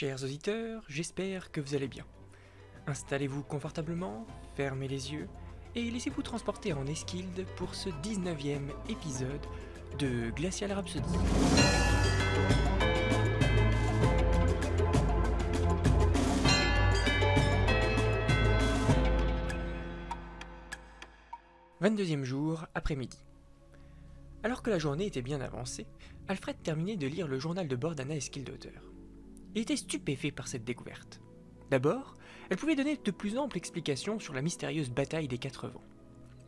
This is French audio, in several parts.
Chers auditeurs, j'espère que vous allez bien. Installez-vous confortablement, fermez les yeux et laissez-vous transporter en Esquilde pour ce 19e épisode de Glacial Rhapsody. « 22e jour, après-midi. Alors que la journée était bien avancée, Alfred terminait de lire le journal de bord d'Anna Eskildottir. Il était stupéfait par cette découverte. D'abord, elle pouvait donner de plus amples explications sur la mystérieuse bataille des Quatre Vents.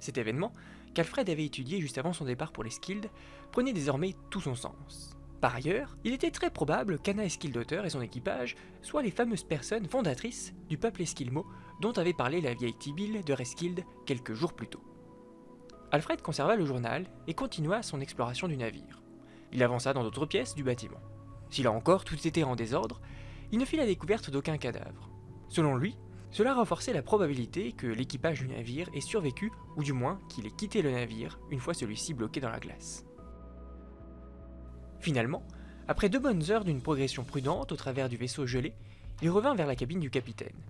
Cet événement, qu'Alfred avait étudié juste avant son départ pour l'Esquilde, prenait désormais tout son sens. Par ailleurs, il était très probable qu'Anna Eskildottir et son équipage soient les fameuses personnes fondatrices du peuple esquilmo dont avait parlé la vieille Tybille de Resquilde quelques jours plus tôt. Alfred conserva le journal et continua son exploration du navire. Il avança dans d'autres pièces du bâtiment. Si là encore tout était en désordre, il ne fit la découverte d'aucun cadavre. Selon lui, cela renforçait la probabilité que l'équipage du navire ait survécu, ou du moins qu'il ait quitté le navire une fois celui-ci bloqué dans la glace. Finalement, après 2 bonnes heures d'une progression prudente au travers du vaisseau gelé, il revint vers la cabine du capitaine.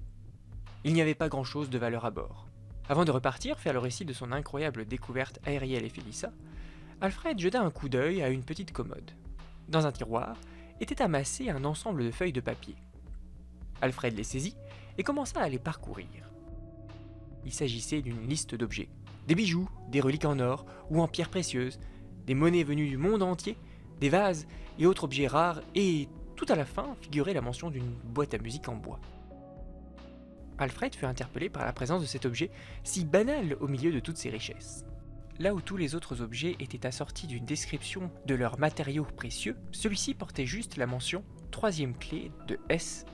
Il n'y avait pas grand-chose de valeur à bord. Avant de repartir faire le récit de son incroyable découverte à Ariel et Félissa, Alfred jeta un coup d'œil à une petite commode. Dans un tiroir était amassé un ensemble de feuilles de papier. Alfred les saisit et commença à les parcourir. Il s'agissait d'une liste d'objets. Des bijoux, des reliques en or ou en pierres précieuses, des monnaies venues du monde entier, des vases et autres objets rares et, tout à la fin, figurait la mention d'une boîte à musique en bois. Alfred fut interpellé par la présence de cet objet si banal au milieu de toutes ces richesses. Là où tous les autres objets étaient assortis d'une description de leurs matériaux précieux, celui-ci portait juste la mention 3e clé de ST.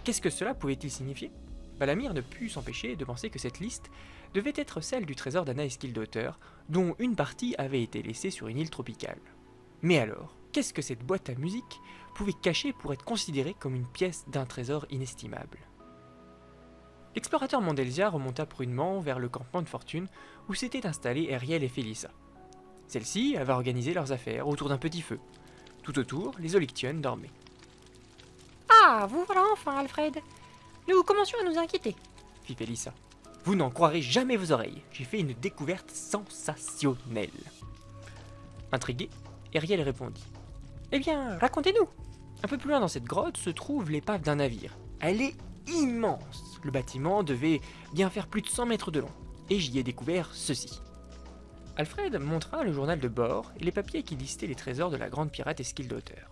Qu'est-ce que cela pouvait-il signifier ? Balamir ne put s'empêcher de penser que cette liste devait être celle du trésor d'Anna Eskildottir, dont une partie avait été laissée sur une île tropicale. Mais alors, qu'est-ce que cette boîte à musique pouvait cacher pour être considérée comme une pièce d'un trésor inestimable ? L'explorateur Mandelsia remonta prudemment vers le campement de fortune où s'étaient installés Ariel et Félissa. Celles-ci avaient organisé leurs affaires autour d'un petit feu. Tout autour, les Olictionnes dormaient. « Ah, vous voilà enfin, Alfred. Nous commencions à nous inquiéter, » fit Félissa. « Vous n'en croirez jamais vos oreilles. J'ai fait une découverte sensationnelle. » Intrigué, Ariel répondit. « Eh bien, racontez-nous. » Un peu plus loin dans cette grotte se trouve l'épave d'un navire. Elle est immense. Le bâtiment devait bien faire plus de 100 mètres de long. Et j'y ai découvert ceci. Alfred montra le journal de bord et les papiers qui listaient les trésors de la grande pirate Eskildottir.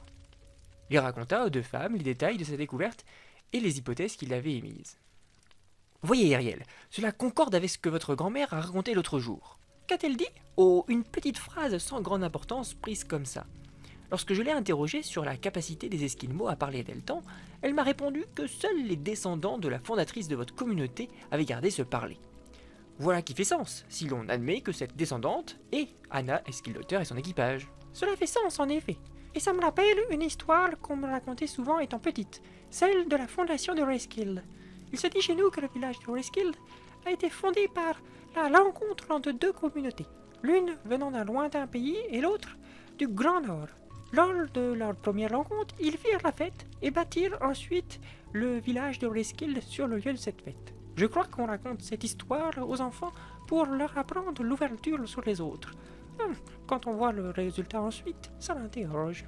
Il raconta aux 2 femmes les détails de sa découverte et les hypothèses qu'il avait émises. « Voyez, Ariel, cela concorde avec ce que votre grand-mère a raconté l'autre jour. » « Qu'a-t-elle dit ?»« Oh, une petite phrase sans grande importance prise comme ça. Lorsque je l'ai interrogée sur la capacité des Esquimaux à parler d'Eltan, elle m'a répondu que seuls les descendants de la fondatrice de votre communauté avaient gardé ce parler. Voilà qui fait sens, si l'on admet que cette descendante est Anna Eskildottir et son équipage. »« Cela fait sens, en effet. Et ça me rappelle une histoire qu'on me racontait souvent étant petite, celle de la fondation de Resquilde. Il se dit chez nous que le village de Resquilde a été fondé par la rencontre entre 2 communautés, l'une venant d'un lointain pays et l'autre du Grand Nord. Lors de leur première rencontre, ils firent la fête et bâtirent ensuite le village de Resquilde sur le lieu de cette fête. Je crois qu'on raconte cette histoire aux enfants pour leur apprendre l'ouverture sur les autres. Quand on voit le résultat ensuite, ça l'interroge. »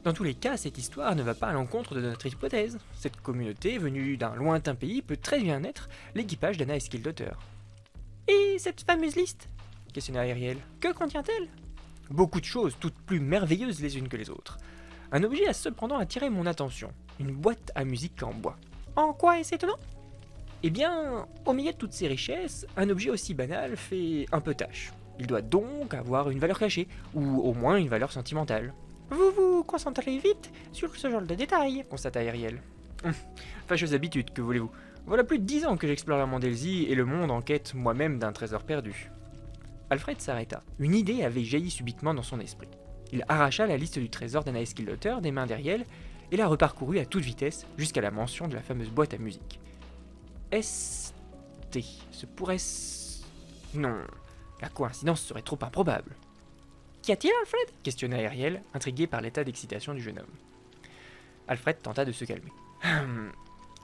Dans tous les cas, cette histoire ne va pas à l'encontre de notre hypothèse. Cette communauté, venue d'un lointain pays, peut très bien être l'équipage d'Anna Eskildottir. « Et cette fameuse liste ?» questionna Ariel. « Que contient-elle » ? Beaucoup de choses, toutes plus merveilleuses les unes que les autres. Un objet a cependant attiré mon attention, une boîte à musique en bois. En quoi est-ce étonnant ? Eh bien, au milieu de toutes ces richesses, un objet aussi banal fait un peu tâche. Il doit donc avoir une valeur cachée, ou au moins une valeur sentimentale. Vous vous concentrez vite sur ce genre de détails, constata Ariel. Fâcheuse habitude, que voulez-vous. Voilà plus de 10 ans que j'explore la Mandelsie et le monde en quête moi-même d'un trésor perdu. Alfred s'arrêta. Une idée avait jailli subitement dans son esprit. Il arracha la liste du trésor d'Anna Eskildottir des mains d'Ariel et la reparcourut à toute vitesse jusqu'à la mention de la fameuse boîte à musique. ST, se pourrait... Non, la coïncidence serait trop improbable. Qu'y a-t-il, Alfred? Questionna Ariel, intrigué par l'état d'excitation du jeune homme. Alfred tenta de se calmer.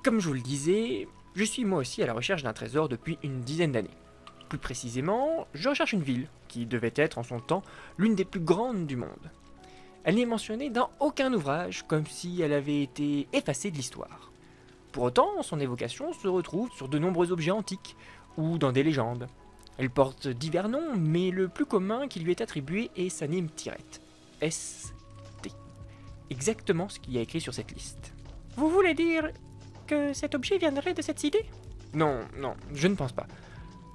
Comme je vous le disais, je suis moi aussi à la recherche d'un trésor depuis une dizaine d'années. Plus précisément, je recherche une ville qui devait être en son temps l'une des plus grandes du monde. Elle n'est mentionnée dans aucun ouvrage, comme si elle avait été effacée de l'histoire. Pour autant, son évocation se retrouve sur de nombreux objets antiques ou dans des légendes. Elle porte divers noms, mais le plus commun qui lui est attribué est Sanim Tiret. S-T. Exactement ce qu'il y a écrit sur cette liste. Vous voulez dire que cet objet viendrait de cette cité? Non, je ne pense pas.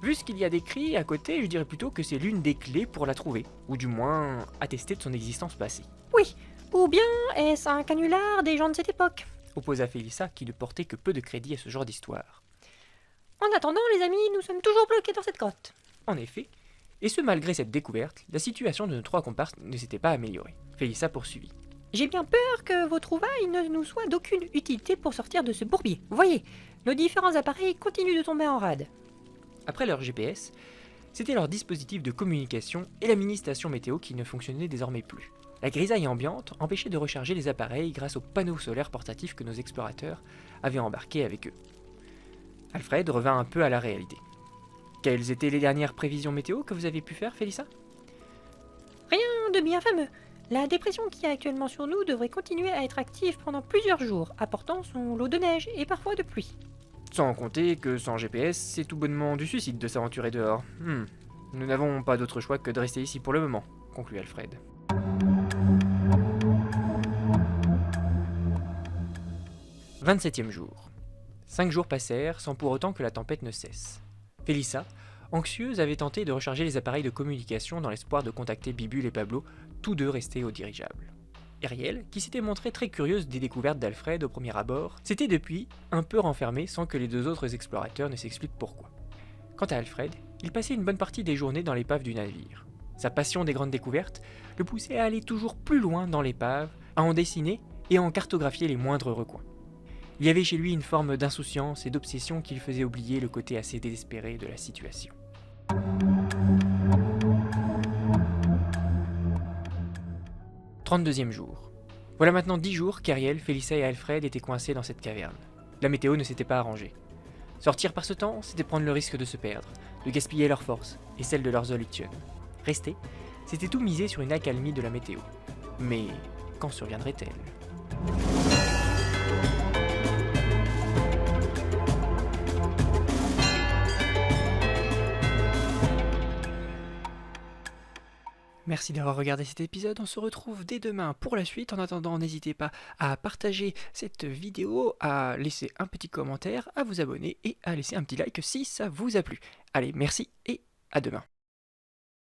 Vu ce qu'il y a décrit à côté, je dirais plutôt que c'est l'une des clés pour la trouver, ou du moins attester de son existence passée. Oui, ou bien est-ce un canular des gens de cette époque? Opposa Félissa, qui ne portait que peu de crédit à ce genre d'histoire. En attendant, les amis, nous sommes toujours bloqués dans cette grotte. En effet, et ce malgré cette découverte, la situation de nos trois comparses ne s'était pas améliorée. Félissa poursuivit. J'ai bien peur que vos trouvailles ne nous soient d'aucune utilité pour sortir de ce bourbier. Voyez, nos différents appareils continuent de tomber en rade. Après leur GPS, c'était leur dispositif de communication et la mini-station météo qui ne fonctionnaient désormais plus. La grisaille ambiante empêchait de recharger les appareils grâce aux panneaux solaires portatifs que nos explorateurs avaient embarqués avec eux. Alfred revint un peu à la réalité. Quelles étaient les dernières prévisions météo que vous avez pu faire, Félissa? Rien de bien fameux. La dépression qui est actuellement sur nous devrait continuer à être active pendant plusieurs jours, apportant son lot de neige et parfois de pluie. Sans compter que sans GPS, c'est tout bonnement du suicide de s'aventurer dehors. Nous n'avons pas d'autre choix que de rester ici pour le moment, conclut Alfred. 27e jour. 5 jours passèrent sans pour autant que la tempête ne cesse. Félissa, anxieuse, avait tenté de recharger les appareils de communication dans l'espoir de contacter Bibule et Pablo, tous deux restés au dirigeable. Ariel, qui s'était montrée très curieuse des découvertes d'Alfred au premier abord, s'était depuis un peu renfermée sans que les deux autres explorateurs ne s'expliquent pourquoi. Quant à Alfred, il passait une bonne partie des journées dans l'épave du navire. Sa passion des grandes découvertes le poussait à aller toujours plus loin dans l'épave, à en dessiner et à en cartographier les moindres recoins. Il y avait chez lui une forme d'insouciance et d'obsession qui lui faisait oublier le côté assez désespéré de la situation. « 32e jour. Voilà maintenant 10 jours qu'Ariel, Félissa et Alfred étaient coincés dans cette caverne. La météo ne s'était pas arrangée. Sortir par ce temps, c'était prendre le risque de se perdre, de gaspiller leurs forces et celles de leurs Zolithion. Rester, c'était tout miser sur une accalmie de la météo. Mais quand surviendrait-elle ? Merci d'avoir regardé cet épisode, on se retrouve dès demain pour la suite. En attendant, n'hésitez pas à partager cette vidéo, à laisser un petit commentaire, à vous abonner et à laisser un petit like si ça vous a plu. Allez, merci et à demain.